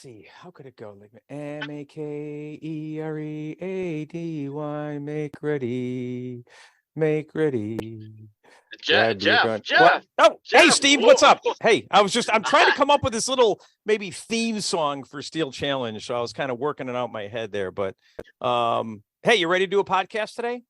see. How could it go? Like Makeready, make ready, make ready. Grab your gun. What? Oh, hey, Steve, what's up? Hey, I'm trying to come up with this little maybe theme song for Steel Challenge. So I was kind of working it out in my head there. But hey, you ready to do a podcast today?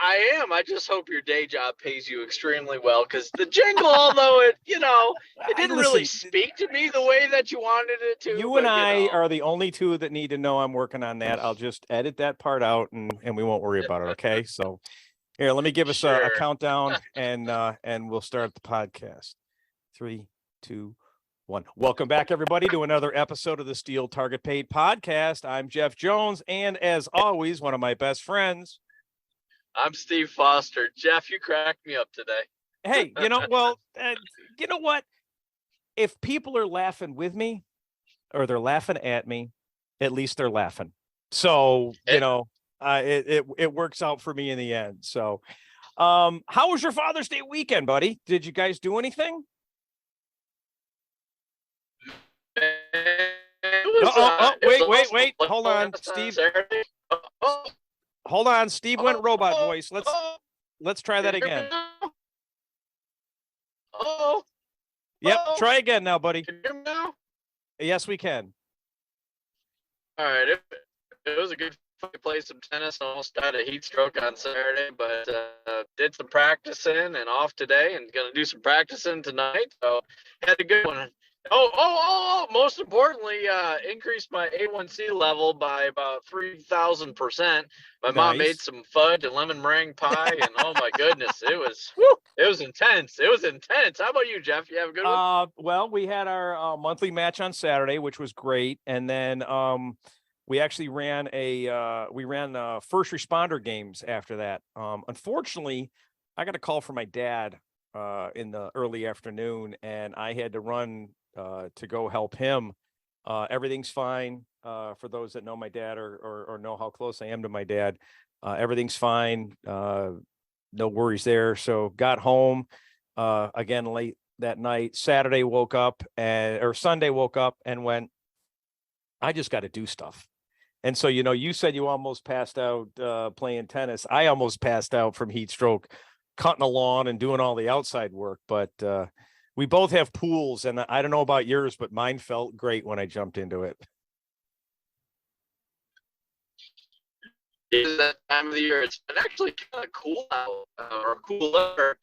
I am. I just hope your day job pays you extremely well, because the jingle, although it didn't really speak to me the way that you wanted it to. You and I are the only two that need to know I'm working on that. I'll just edit that part out and we won't worry about it. Okay. So here, let me give us a countdown and we'll start the podcast. 3, 2, 1. Welcome back, everybody, to another episode of the Steel Target Paid podcast. I'm Jeff Jones, and as always, one of my best friends. I'm Steve Foster. Jeff, you cracked me up today. Hey, you know what? If people are laughing with me or they're laughing at me, at least they're laughing. So, it works out for me in the end. So, how was your Father's Day weekend, buddy? Did you guys do anything? Wait. Hold on, Steve. Hold on, Steve went robot voice. Let's try that again. Yep, try again now, buddy. Can you hear me now? Yes, we can. All right, it was a good fight. Play some tennis. Almost had a heat stroke on Saturday, but did some practicing and off today, and gonna do some practicing tonight. So had a good one. Most importantly, increased my A1C level by about 3,000%. My mom made some fudge and lemon meringue pie, and oh my goodness, it was intense. It was intense. How about you, Jeff? You have a good one? Well, we had our monthly match on Saturday, which was great, and then we actually ran first responder games after that. Unfortunately, I got a call from my dad in the early afternoon, and I had to run to go help him. Everything's fine. For those that know my dad or know how close I am to my dad, everything's fine. No worries there. So got home again late that night. Sunday woke up and went, I just got to do stuff. And so, you said you almost passed out playing tennis. I almost passed out from heat stroke, cutting the lawn and doing all the outside work. But we both have pools, and I don't know about yours, but mine felt great when I jumped into it. Is that time of the year? It's been actually kind of cool out, or cooler.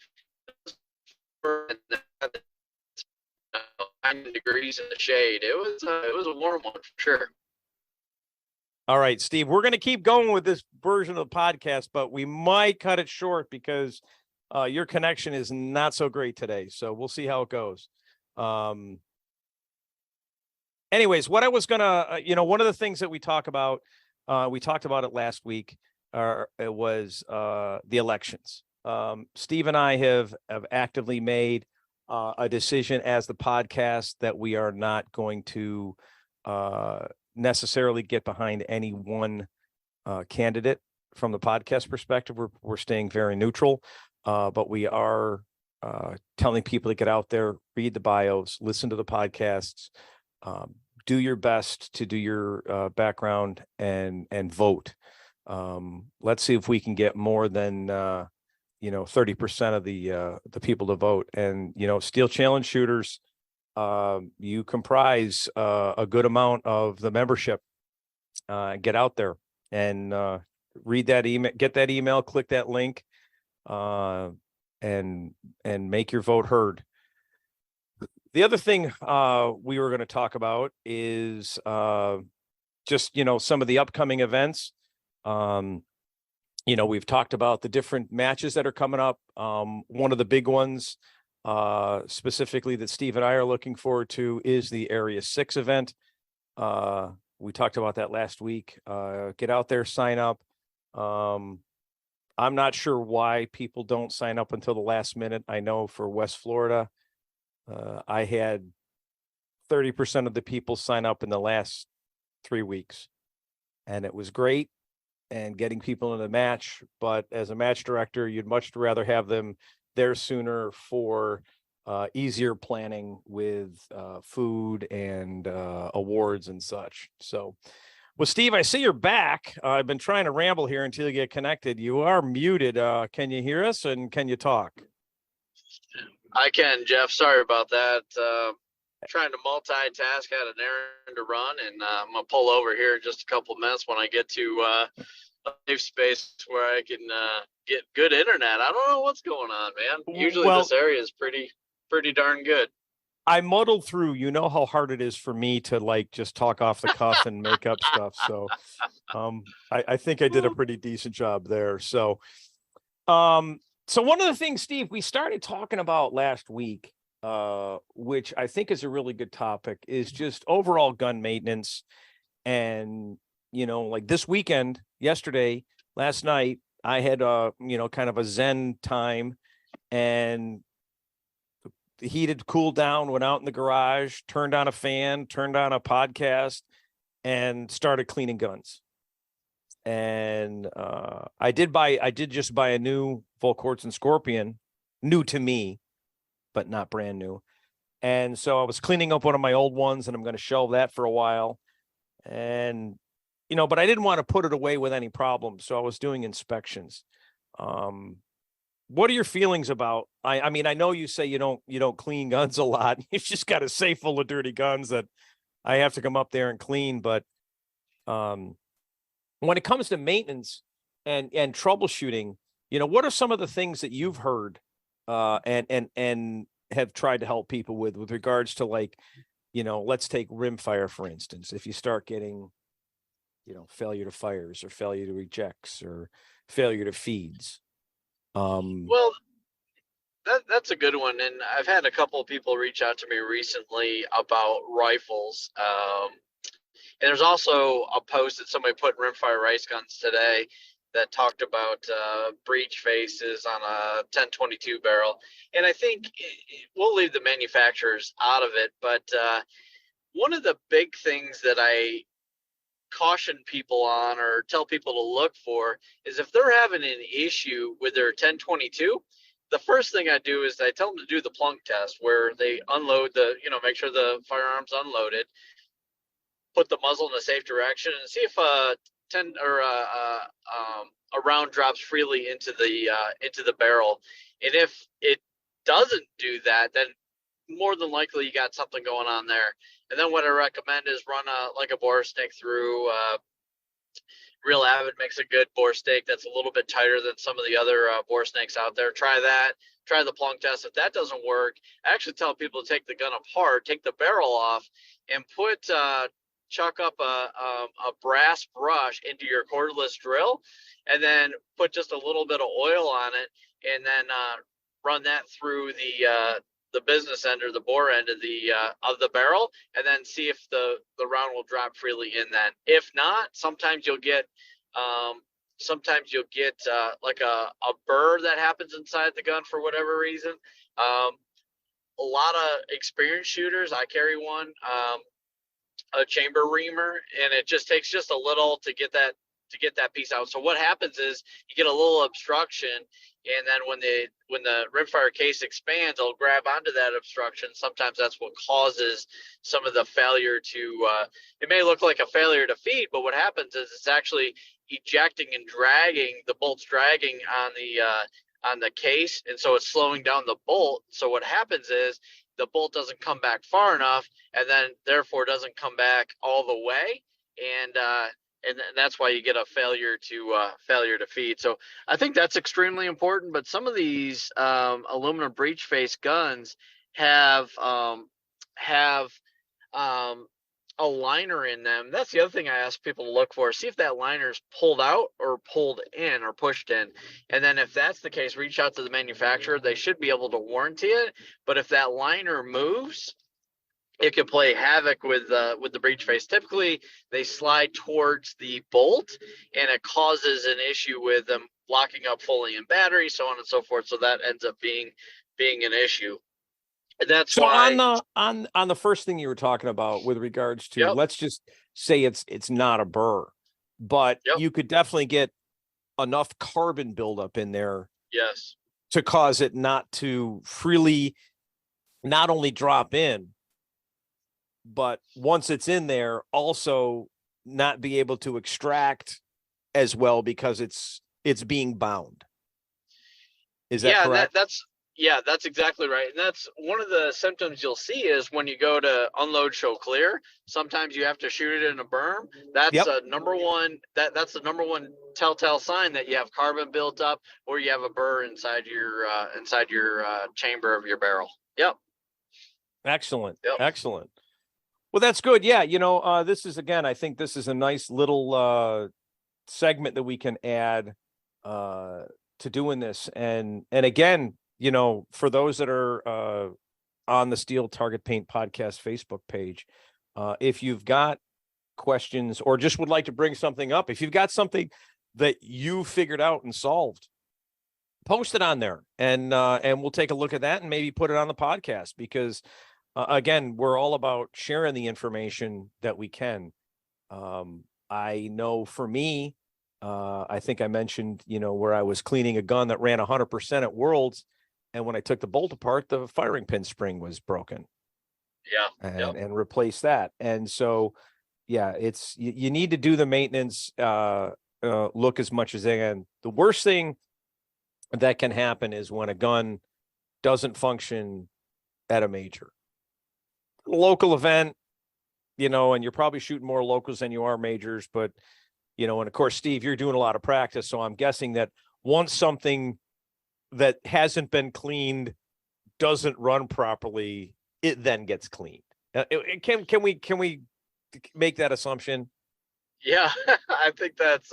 90 degrees in the shade. It was a warm one for sure. All right, Steve, we're going to keep going with this version of the podcast, but we might cut it short because your connection is not so great today. So we'll see how it goes. Anyways, what I was going to, one of the things that we talked about it last week, it was the elections. Steve and I have actively made a decision as the podcast that we are not going to necessarily get behind any one candidate from the podcast perspective. We're staying very neutral, but we are telling people to get out there, read the bios, listen to the podcasts, do your best to do your background and vote. Let's see if we can get more than 30% of the people to vote. And Steel Challenge shooters, you comprise a good amount of the membership. Get out there and read that email, get that email, click that link, and make your vote heard. The other thing we were going to talk about is just some of the upcoming events. We've talked about the different matches that are coming up. One of the big ones specifically that Steve and I are looking forward to is the Area 6 event. We talked about that last week. Get out there, sign up. I'm not sure why people don't sign up until the last minute. I know for West Florida, I had 30% of the people sign up in the last 3 weeks, and it was great and getting people in the match. But as a match director, you'd much rather have them there sooner for easier planning with food and awards and such. So, well, Steve, I see you're back. I've been trying to ramble here until you get connected. You are muted. Can you hear us and can you talk? I can, Jeff. Sorry about that. Trying to multitask, had an errand to run, and I'm gonna pull over here in just a couple minutes when I get to a safe space where I can get good internet. I don't know what's going on, man. Usually this area is pretty darn good. I muddled through. You know how hard it is for me to like just talk off the cuff and make up stuff. So I think I did a pretty decent job there. So so one of the things, Steve, we started talking about last week, which I think is a really good topic, is just overall gun maintenance. And, you know, like this weekend, yesterday, last night, I had you know, kind of a Zen time, and the heat had cooled down, went out in the garage, turned on a fan, turned on a podcast, and started cleaning guns. And I did just buy a new full quartz and Scorpion, new to me, but not brand new. And so I was cleaning up one of my old ones, and I'm going to shelve that for a while. And, you know, but I didn't want to put it away with any problems. So I was doing inspections. What are your feelings about, I mean, I know you say you don't clean guns a lot. You've just got a safe full of dirty guns that I have to come up there and clean. But when it comes to maintenance and troubleshooting, you know, what are some of the things that you've heard and have tried to help people with regards to, like, you know, let's take rimfire, for instance. If you start getting, you know, failure to fires or failure to rejects or failure to feeds. Well, that's a good one. And I've had a couple of people reach out to me recently about rifles. And there's also a post that somebody put in rimfire rice guns today that talked about breech faces on a 1022 barrel. And I think we'll leave the manufacturers out of it. But one of the big things that I caution people on or tell people to look for is if they're having an issue with their 1022, the first thing I do is I tell them to do the plunk test, where they unload make sure the firearm's unloaded, put the muzzle in a safe direction, and see if a round drops freely into the barrel. And if it doesn't do that, then more than likely you got something going on there. And then what I recommend is run a bore stake through. Real Avid makes a good bore stake that's a little bit tighter than some of the other bore snakes out there. Try that. Try the plunk test. If that doesn't work, I actually tell people to take the gun apart, take the barrel off, and chuck up a brass brush into your cordless drill, and then put just a little bit of oil on it, and then run that through the business end or the bore end of the barrel, and then see if the round will drop freely in that. If not, sometimes you'll get like a burr that happens inside the gun for whatever reason. A lot of experienced shooters, I carry one, a chamber reamer, and it just takes just a little to get that piece out. So what happens is you get a little obstruction, and then when the rimfire case expands, it'll grab onto that obstruction. Sometimes that's what causes some of the failure to it may look like a failure to feed, but what happens is it's actually ejecting and dragging, the bolts dragging on the case, and so it's slowing down the bolt. So what happens is the bolt doesn't come back far enough, and then therefore doesn't come back all the way, and that's why you get a failure to feed. So I think that's extremely important. But some of these aluminum breech face guns have a liner in them. That's the other thing I ask people to look for. See if that liner is pulled out or pulled in or pushed in. And then if that's the case, reach out to the manufacturer. They should be able to warranty it. But if that liner moves, it can play havoc with the breech face. Typically, they slide towards the bolt, and it causes an issue with them locking up fully in battery, so on and so forth. So that ends up being an issue. And that's so why on the first thing you were talking about with regards to, Yep. let's just say it's not a burr, but Yep. you could definitely get enough carbon buildup in there Yes. to cause it not to freely not only drop in, but once it's in there, also not be able to extract as well because it's being bound. Is that correct? That's exactly right. And that's one of the symptoms you'll see is when you go to unload, show, clear. Sometimes you have to shoot it in a berm. That's a number one. That's the number one telltale sign that you have carbon built up, or you have a burr inside your chamber of your barrel. Yep. Excellent. Yep. Excellent. Well, that's good. Yeah. This is, again, I think this is a nice little segment that we can add to doing this. And again, for those that are on the Steel Target Paint Podcast Facebook page, if you've got questions or just would like to bring something up, if you've got something that you figured out and solved, post it on there, and we'll take a look at that and maybe put it on the podcast, because again, we're all about sharing the information that we can. I know for me, I think I mentioned, where I was cleaning a gun that ran 100% at Worlds, and when I took the bolt apart, the firing pin spring was broken. Yeah. And replace that. And so, yeah, it's you need to do the maintenance, look as much as they can. The worst thing that can happen is when a gun doesn't function at a major local event, and you're probably shooting more locals than you are majors, but and of course, Steve, you're doing a lot of practice, so I'm guessing that once something that hasn't been cleaned doesn't run properly, it then gets cleaned. Can we make that assumption? Yeah, I think that's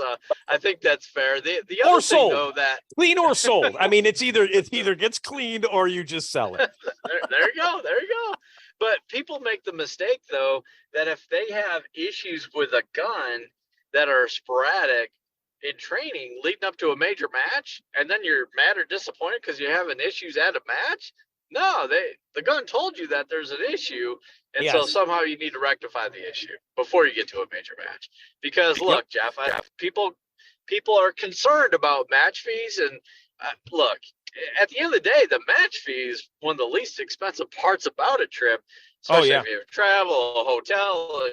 fair. The or other sold. thing, though, that clean or sold. I mean, it either gets cleaned or you just sell it. there you go. But people make the mistake, though, that if they have issues with a gun that are sporadic in training leading up to a major match, and then you're mad or disappointed because you're having issues at a match. No, the gun told you that there's an issue, and so somehow you need to rectify the issue before you get to a major match. Because look, Jeff, people are concerned about match fees, and look, at the end of the day, the match fee is one of the least expensive parts about a trip, especially if you have travel, a hotel,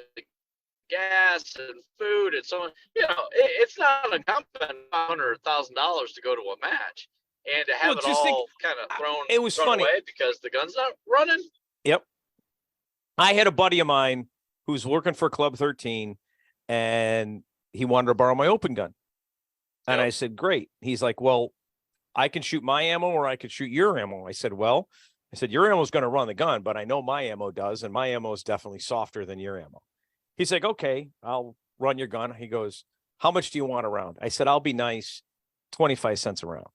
gas, and food, and so on. It's not uncommon $100,000 to go to a match, and to have it all kind of thrown away because the gun's not running. Yep. I had a buddy of mine who's working for Club 13, and he wanted to borrow my open gun. And I said, great. He's like, well, I can shoot my ammo or I could shoot your ammo. I said, your ammo is going to run the gun, but I know my ammo does, and my ammo is definitely softer than your ammo. He's like, okay, I'll run your gun. He goes, how much do you want a round? I said, I'll be nice, 25 cents a round.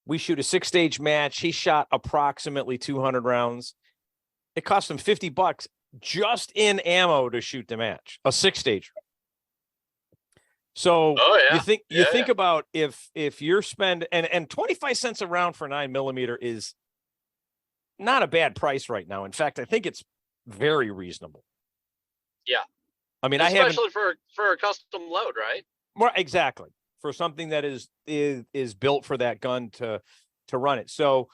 We shoot a 6-stage match. He shot approximately 200 rounds. It cost him $50 just in ammo to shoot the match, a 6-stage. So you think about if you're spending, and 25 cents a round for 9mm is not a bad price right now. In fact, I think it's very reasonable. Yeah. I mean, especially for a custom load, right? More exactly, for something that is built for that gun to run it. So,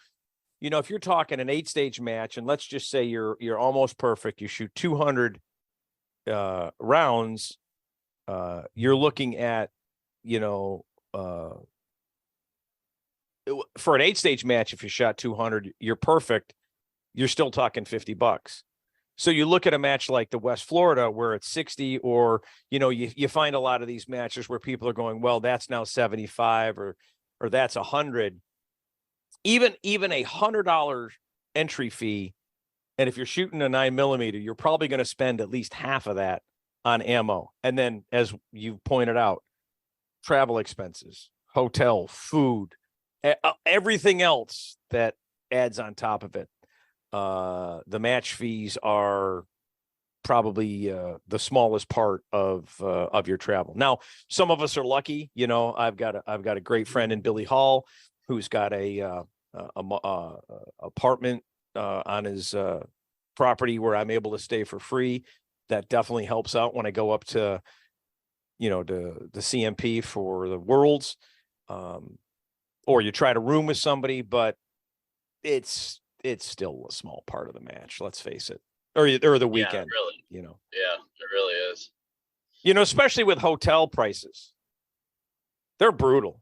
if you're talking an 8-stage match, and let's just say you're almost perfect, you shoot 200 rounds, you're looking at, for an 8-stage match, if you shot 200, you're perfect, you're still talking $50. So you look at a match like the West Florida where it's 60, or, you find a lot of these matches where people are going, well, that's now 75 or that's 100. Even $100 entry fee. And if you're shooting a 9mm, you're probably going to spend at least half of that on ammo. And then, as you pointed out, travel expenses, hotel, food, everything else that adds on top of it. The match fees are probably the smallest part of your travel. Now, some of us are lucky. I've got a great friend in Billy Hall who's got a apartment on his property where I'm able to stay for free. That definitely helps out when I go up to the CMP for the Worlds, or you try to room with somebody, but it's it's still a small part of the match. Let's face it, or the weekend. Yeah, really. You know. Yeah, it really is. You know, especially with hotel prices, they're brutal.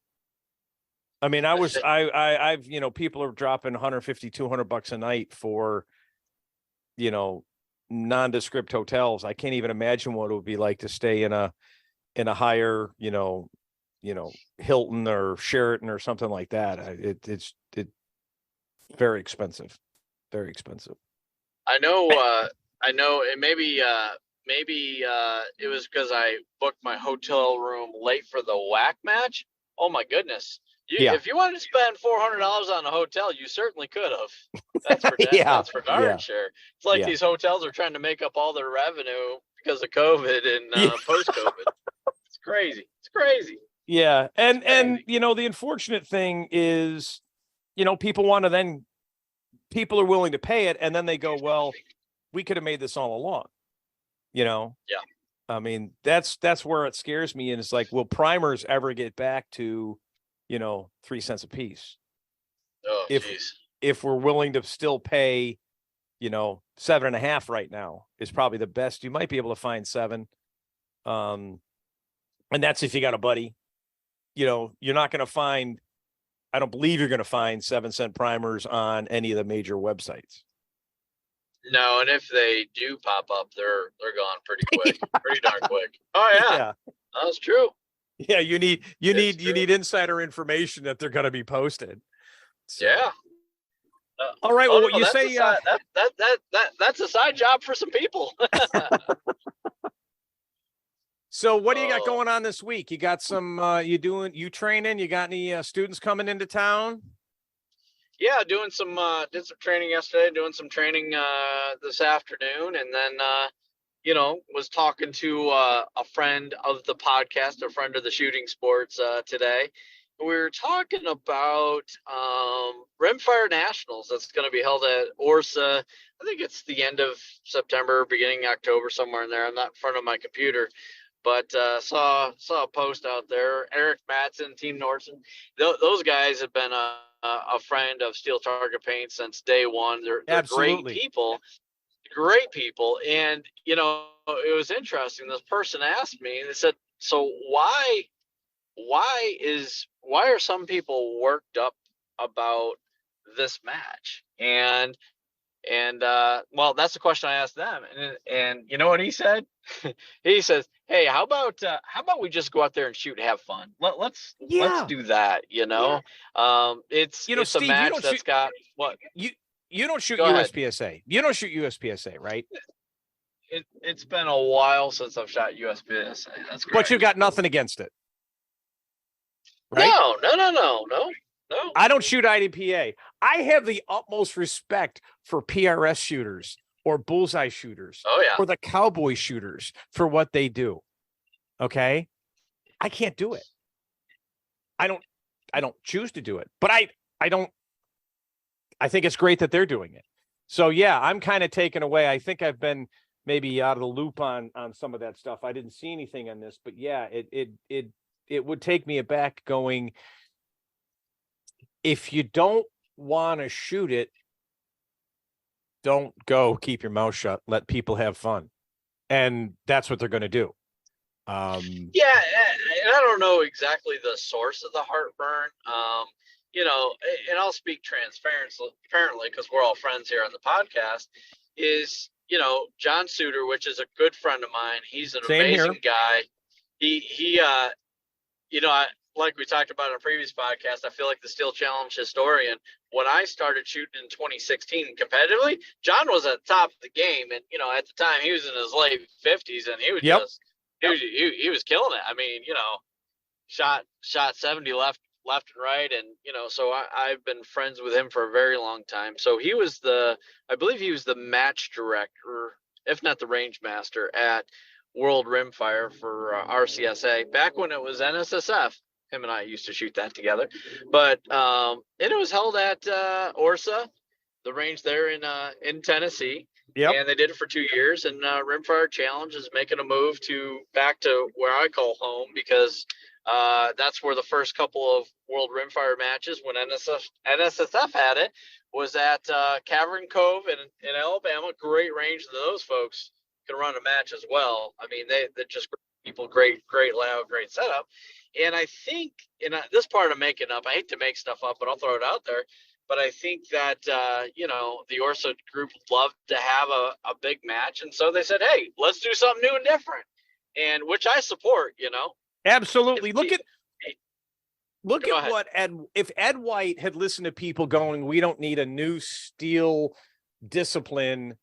I mean, I've you know, people are dropping 150, $200 a night for, you know, nondescript hotels. I can't even imagine what it would be like to stay in a higher, you know, Hilton or Sheraton or something like that. It's very expensive, very expensive. I know it maybe it was because I booked my hotel room late for the WAC match. Oh my goodness. If you wanted to spend $400 on a hotel, you certainly could have. That's for that's for darn sure. It's like these hotels are trying to make up all their revenue because of COVID and post-COVID. It's crazy. It's crazy. Yeah. And you know, the unfortunate thing is, you know, people are willing to pay it, and then they go, well, we could have made this all along. You know? Yeah. I mean, that's where it scares me. And it's like, will primers ever get back to, you know, 3 cents a piece? Oh, if we're willing to still pay, you know, 7.5 right now is probably the best. You might be able to find 7. And that's if you got a buddy. You know, you're not going to find, I don't believe you're going to find 7-cent primers on any of the major websites. No, and if they do pop up, they're gone pretty quick, pretty darn quick. Oh yeah, that's true. Yeah, you need insider information that they're going to be posted. So. Yeah. All right. Well, what you say? That's a side job for some people. So, what do you got going on this week? You got some? You training? You got any students coming into town? Yeah, did some training yesterday. Doing some training this afternoon, and then you know, was talking to a friend of the podcast, a friend of the shooting sports today. We were talking about Rimfire Nationals that's going to be held at Orsa. I think it's the end of September, beginning October, somewhere in there. I'm not in front of my computer, but saw a post out there. Eric Madsen, Team Nordson, those guys have been a friend of Steel Target Paint since day one. They're great people. Great people. And, you know, it was interesting. This person asked me, they said, so why are some people worked up about this match? And well, that's the question I asked them. And you know what he said? He says, hey, how about we just go out there and shoot and have fun? Let's do that, you know? Yeah. It's Steve, a match that's got what? You don't shoot USPSA. You don't shoot USPSA, right? It's been a while since I've shot USPSA. That's great. But you got nothing against it, right? No. I don't shoot IDPA. I have the utmost respect for PRS shooters or bullseye shooters. Oh yeah. Or the cowboy shooters for what they do. Okay? I can't do it. I don't choose to do it. But I think it's great that they're doing it. So yeah, I'm kind of taken away. I think I've been maybe out of the loop on some of that stuff. I didn't see anything on this, but yeah, it would take me aback going, if you don't want to shoot it, don't go. Keep your mouth shut. Let people have fun. And that's what they're going to do. Yeah, and I don't know exactly the source of the heartburn. You know, and I'll speak transparently because we're all friends here on the podcast, is, you know, John Suter, which is a good friend of mine. He's an amazing guy. He you know, like we talked about in a previous podcast, I feel like the Steel Challenge historian. When I started shooting in 2016 competitively, John was at the top of the game. And, you know, at the time he was in his late 50s and he was he was killing it. I mean, you know, shot 70 left and right. And, you know, so I've been friends with him for a very long time. So I believe he was the match director, if not the range master at World Rimfire for RCSA back when it was NSSF. Him and I used to shoot that together, but and it was held at Orsa, the range there in Tennessee. Yep. And they did it for 2 years. And Rimfire Challenge is making a move back to where I call home, because That's where the first couple of World Rimfire matches, when NSSF had it, was at Cavern Cove in Alabama. Great range that those folks can run a match as well. I mean, they're just people, great layout, great setup. And I think, this part I'm making up, I hate to make stuff up, but I'll throw it out there. But I think that, the Orso group loved to have a big match. And so they said, hey, let's do something new and different. And which I support, Absolutely. Look at ahead. what if Ed White had listened to people going, we don't need a new steel discipline,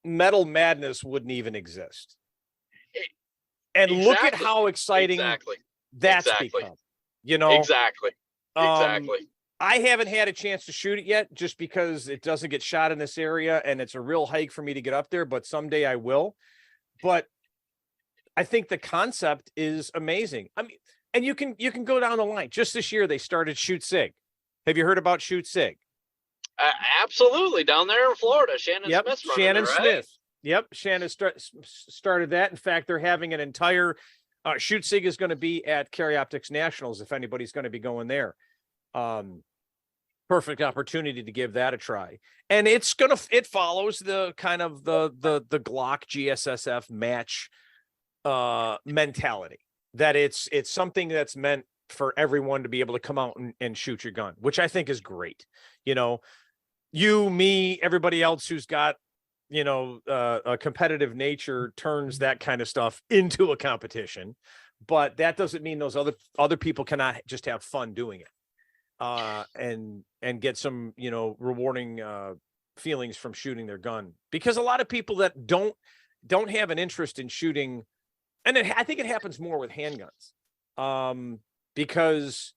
Metal Madness wouldn't even exist. And exactly. Look at how exciting that's become. Exactly. I haven't had a chance to shoot it yet just because it doesn't get shot in this area and it's a real hike for me to get up there, but someday I will. But I think the concept is amazing. I mean, and you can go down the line. Just this year, they started Shoot Sig. Have you heard about Shoot Sig? Absolutely. Down there in Florida. Shannon Smith. Yep. Shannon started that. In fact, they're having an entire Shoot Sig is going to be at Karyoptics Nationals if anybody's going to be going there. Perfect opportunity to give that a try. And it follows the kind of the Glock GSSF match mentality, that it's something that's meant for everyone to be able to come out and shoot your gun, which I think is great. You, me, everybody else who's got, a competitive nature turns that kind of stuff into a competition, but that doesn't mean those other people cannot just have fun doing it. And get some, rewarding feelings from shooting their gun, because a lot of people that don't have an interest in shooting, and I think it happens more with handguns, because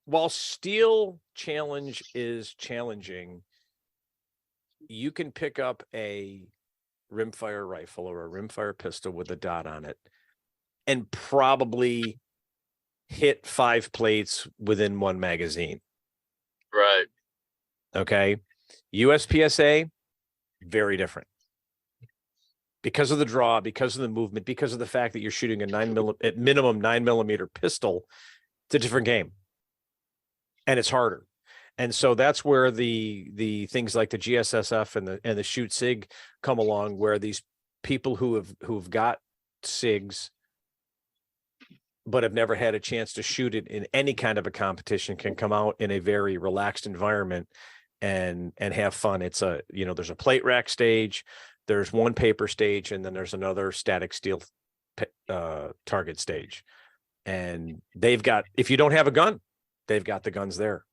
while steel challenge is challenging, you can pick up a rimfire rifle or a rimfire pistol with a dot on it and probably hit 5 plates within one magazine. Right. Okay. USPSA, very different. Because of the draw, because of the movement, because of the fact that you're shooting a at minimum 9mm pistol, it's a different game. And it's harder. And so that's where the things like the GSSF and the Shoot Sig come along, where these people who've got SIGs but have never had a chance to shoot it in any kind of a competition can come out in a very relaxed environment and have fun. It's there's a plate rack stage, there's one paper stage, and then there's another static steel target stage. And they've got, if you don't have a gun, they've got the guns there.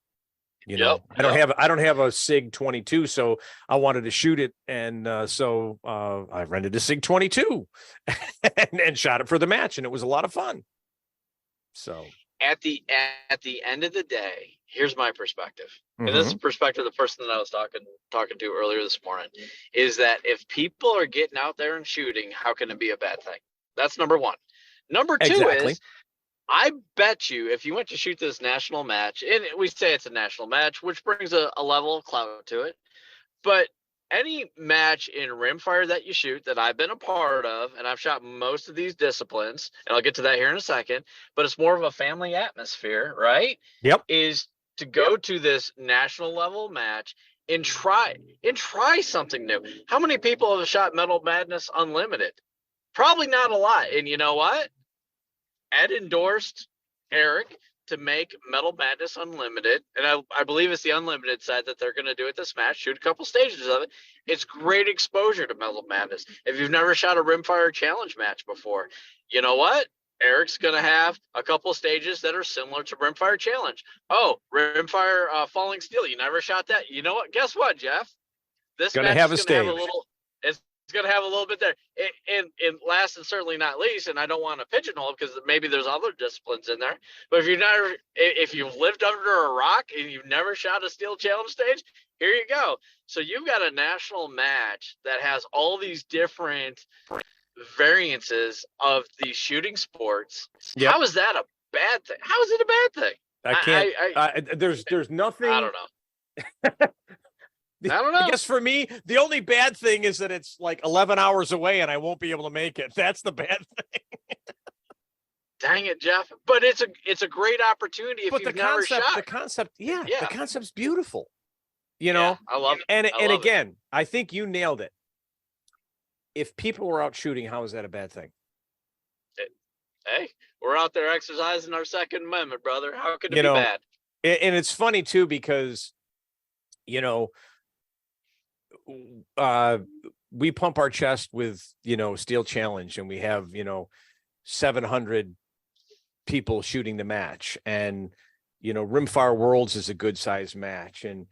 I don't have a SIG 22, so I wanted to shoot it, and so I rented a SIG 22 and shot it for the match, and it was a lot of fun. So at the end of the day, here's my perspective, and this is the perspective of the person that I was talking to earlier this morning, is that if people are getting out there and shooting, how can it be a bad thing? That's number one. Number two is, I bet you if you went to shoot this national match, and we say it's a national match, which brings a level of clout to it, but any match in rimfire that you shoot that I've been a part of, and I've shot most of these disciplines, and I'll get to that here in a second, but it's more of a family atmosphere, right? Yep. Is to go to this national level match and try something new. How many people have shot Metal Madness Unlimited? Probably not a lot. And you know what? Ed endorsed Eric to make Metal Madness Unlimited, and I believe it's the Unlimited side that they're going to do at this match, shoot a couple stages of it. It's great exposure to Metal Madness. If you've never shot a Rimfire Challenge match before, you know what? Eric's going to have a couple stages that are similar to Rimfire Challenge. Oh, Rimfire Falling Steel, you never shot that? You know what? Guess what, Jeff? This match is going to have a stage. It's going to have a little bit there. And last and certainly not least, and I don't want to pigeonhole because maybe there's other disciplines in there, but if you've lived under a rock and you've never shot a steel challenge stage, here you go. So you've got a national match that has all these different variances of these shooting sports. Yep. How is that a bad thing? How is it a bad thing? I can't. There's nothing. I don't know. I don't know. I guess for me, the only bad thing is that it's like 11 hours away and I won't be able to make it. That's the bad thing. Dang it, Jeff. But it's a great opportunity if But you've never shot. the concept, Yeah. the concept's beautiful. Yeah, I love it. And I love it. again, I think you nailed it. If people were out shooting, how is that a bad thing? Hey, we're out there exercising our Second Amendment, brother. How could it be bad? And it's funny too, because, we pump our chest with, Steel Challenge, and we have, 700 people shooting the match, and, Rimfire Worlds is a good sized match, and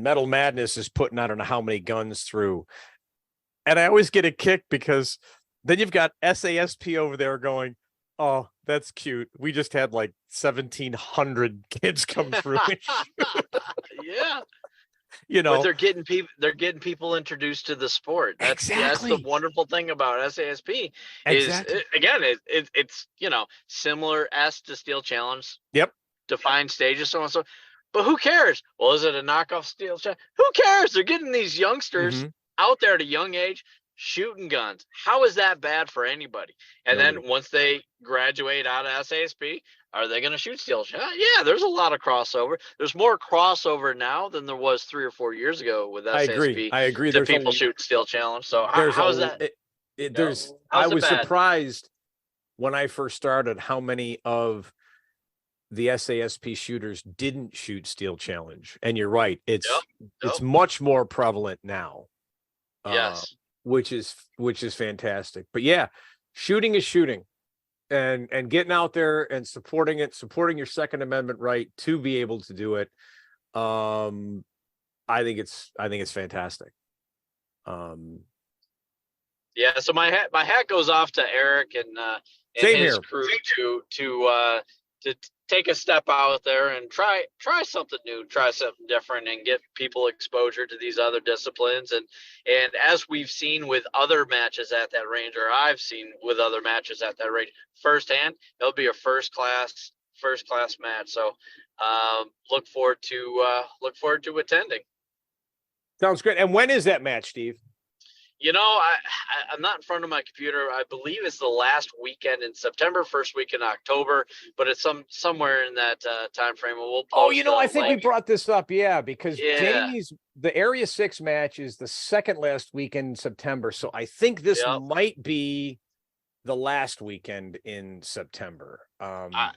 Metal Madness is putting, I don't know how many guns through. And I always get a kick, because then you've got SASP over there going, oh, that's cute. We just had like 1,700 kids come through. Yeah. But they're getting people introduced to the sport. That's the wonderful thing about SASP it's similar to Steel Challenge. Yep. Defined stages, so on and so. But who cares? Well, is it a knockoff Steel Challenge? Who cares? They're getting these youngsters out there at a young age shooting guns. How is that bad for anybody? And then once they graduate out of SASP, are they going to shoot Steel Challenge? Yeah, there's a lot of crossover. There's more crossover now than there was 3 or 4 years ago with SASP. I agree. There's people shooting Steel Challenge. So how is that? I was surprised when I first started how many of the SASP shooters didn't shoot Steel Challenge. And you're right. It's much more prevalent now. Yes. Which is fantastic. But yeah, shooting is shooting, and getting out there and supporting your Second Amendment right to be able to do it. I think it's fantastic. Yeah. So my hat goes off to Eric and his crew to take a step out there and try something new, try something different, and get people exposure to these other disciplines. And as we've seen with other matches at that range, or I've seen with other matches at that range firsthand, it'll be a first class match. So look forward to attending. Sounds great. And when is that match, Steve? I'm not in front of my computer. I believe it's the last weekend in September, first week in October, but it's somewhere in that time frame. We'll post, I think we brought this up, because Jamie's the Area 6 match is the second last weekend in September. So I think this might be the last weekend in September. I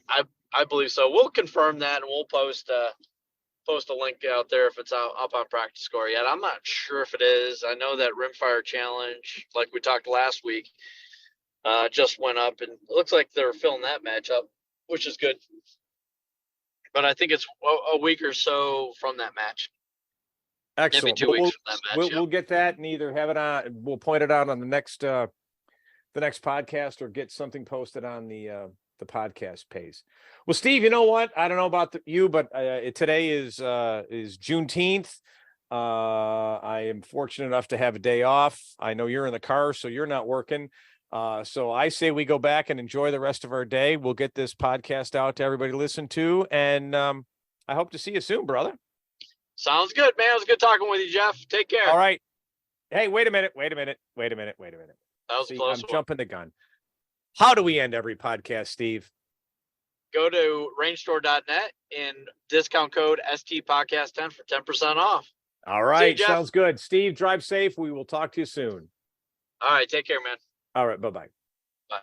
believe so. We'll confirm that, and we'll post a link out there if it's up on Practice Score yet. I'm not sure if it is. I know that Rimfire Challenge, like we talked last week, just went up, and it looks like they're filling that match up, which is good. But I think it's a week or so from that match. Excellent. Maybe 2 weeks from that match. We'll get that and either have it on. We'll point it out on the next podcast, or get something posted on the podcast page. Well, Steve, you know what? I don't know about you, but today is Juneteenth. I am fortunate enough to have a day off. I know you're in the car, so you're not working. So I say we go back and enjoy the rest of our day. We'll get this podcast out to everybody to listen to, and I hope to see you soon, brother. Sounds good, man. It was good talking with you, Jeff. Take care. All right. Hey, wait a minute. That was See, close. I'm jumping the gun. How do we end every podcast, Steve? Go to rangestore.net and discount code STPodcast10 for 10% off. All right. Sounds good. Steve, drive safe. We will talk to you soon. All right. Take care, man. All right. Bye-bye. Bye.